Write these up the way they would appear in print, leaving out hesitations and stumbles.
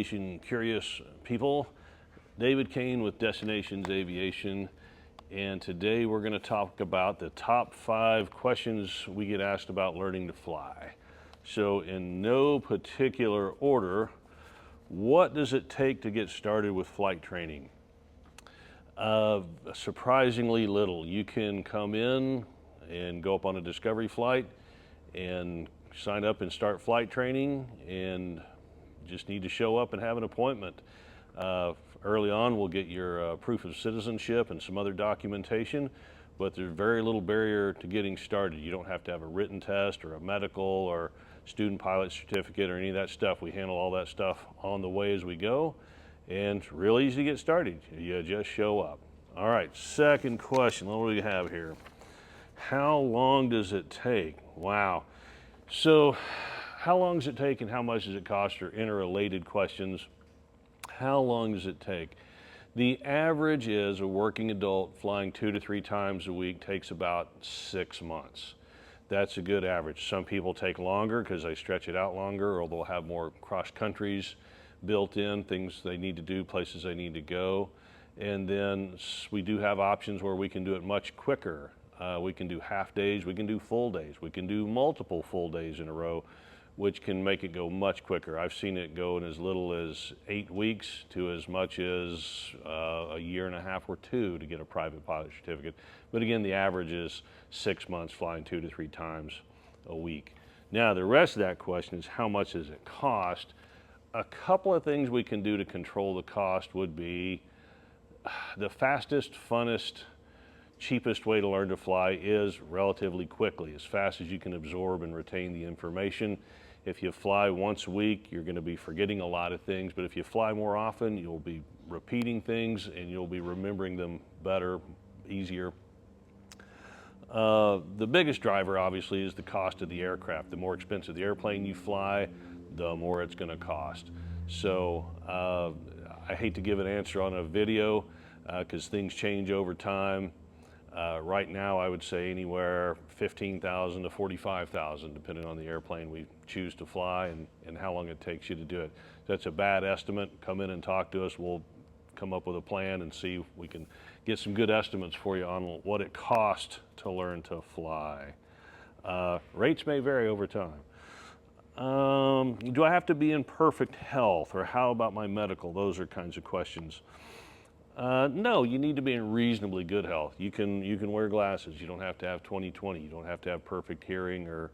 aviation curious people. David Koehn with Destinations Aviation, and today we're going to talk about the top 5 questions we get asked about learning to fly. So in no particular order, what does it take to get started with flight training? Surprisingly little. You can come in and go up on a discovery flight and sign up and start flight training, and just need to show up and have an appointment. Early on, we'll get your proof of citizenship and some other documentation, but there's very little barrier to getting started. You don't have to have a written test or a medical or student pilot certificate or any of that stuff. We handle all that stuff on the way as we go, and it's real easy to get started. You just show up. All right, second question, what do we have here? How long does it take? Wow. So how long does it take and how much does it cost are interrelated questions. How long does it take? The average is a working adult flying 2 to 3 times a week takes about 6 months. That's a good average. Some people take longer because they stretch it out longer, or they'll have more cross countries built in, things they need to do, places they need to go. And then we do have options where we can do it much quicker. We can do half days, we can do full days, we can do multiple full days in a row, which can make it go much quicker. I've seen it go in as little as 8 weeks to as much as a year and a half or 2 to get a private pilot certificate. But again, the average is 6 months flying 2 to 3 times a week. Now, the rest of that question is how much does it cost? A couple of things we can do to control the cost would be the fastest, funnest, cheapest way to learn to fly is relatively quickly, as fast as you can absorb and retain the information. If you fly once a week, you're going to be forgetting a lot of things, but if you fly more often, you'll be repeating things and you'll be remembering them better, easier. The biggest driver, obviously, is the cost of the aircraft. The more expensive the airplane you fly, the more it's going to cost. So I hate to give an answer on a video because things change over time. Right now, I would say anywhere $15,000 to $45,000, depending on the airplane we choose to fly and how long it takes you to do it. If that's a bad estimate, come in and talk to us. We'll come up with a plan and see if we can get some good estimates for you on what it costs to learn to fly. Rates may vary over time. Do I have to be in perfect health, or how about my medical? Those are kinds of questions. No, you need to be in reasonably good health. You can wear glasses. You don't have to have 20/20. You don't have to have perfect hearing or,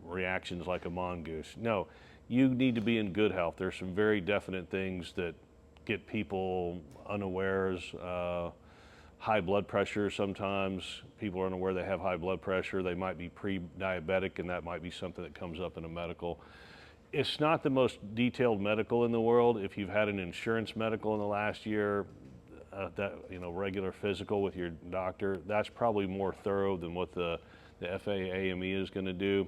reactions like a mongoose. No, you need to be in good health. There's some very definite things that get people unawares. High blood pressure, sometimes people are unaware they have high blood pressure. They might be pre-diabetic, and that might be something that comes up in a medical. It's not the most detailed medical in the world. If you've had an insurance medical in the last year, regular physical with your doctor, that's probably more thorough than what the FAA AME is going to do.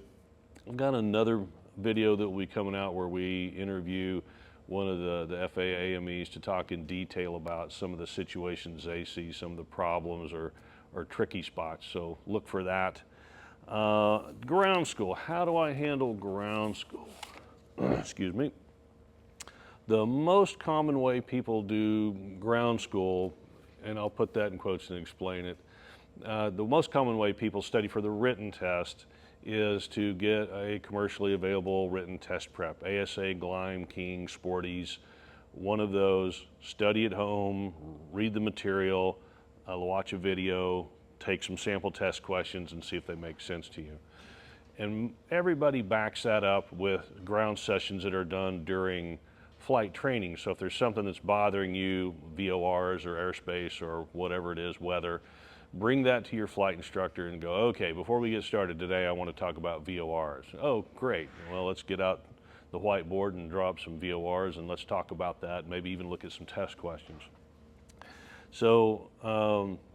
I've got another video that will be coming out where we interview one of the FAA AMEs to talk in detail about some of the situations they see, some of the problems or tricky spots. So look for that. Ground school. How do I handle ground school? Excuse me. The most common way people do ground school, and I'll put that in quotes and explain it, the most common way people study for the written test is to get a commercially available written test prep, ASA, Gleim, King, Sporties, one of those. Study at home, read the material, watch a video, take some sample test questions and see if they make sense to you. And everybody backs that up with ground sessions that are done during flight training. So if there's something that's bothering you, VORs or airspace or whatever it is, weather, bring that to your flight instructor and go, okay, before we get started today, I want to talk about VORs. Oh, great. Well, let's get out the whiteboard and draw up some VORs and let's talk about that, maybe even look at some test questions. So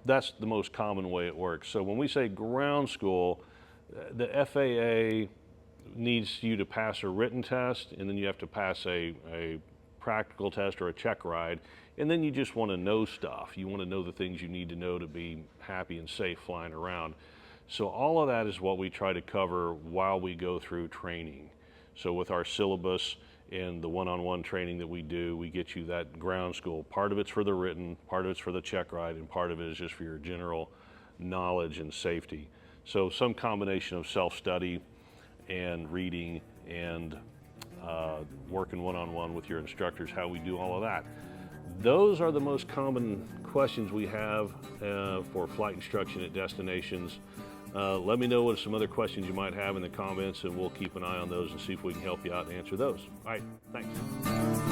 that's the most common way it works. So when we say ground school, the FAA needs you to pass a written test, and then you have to pass a practical test or a check ride, and then you just want to know stuff. You want to know the things you need to know to be happy and safe flying around. So all of that is what we try to cover while we go through training. So with our syllabus, in the one-on-one training that we do. We get you that ground school. Part of it's for the written, part of it's for the check ride, and part of it is just for your general knowledge and safety. So some combination of self-study and reading and working one-on-one with your instructors, how we do all of that. Those are the most common questions we have for flight instruction at Destinations. Let me know what some other questions you might have in the comments, and we'll keep an eye on those and see if we can help you out and answer those. All right, thanks.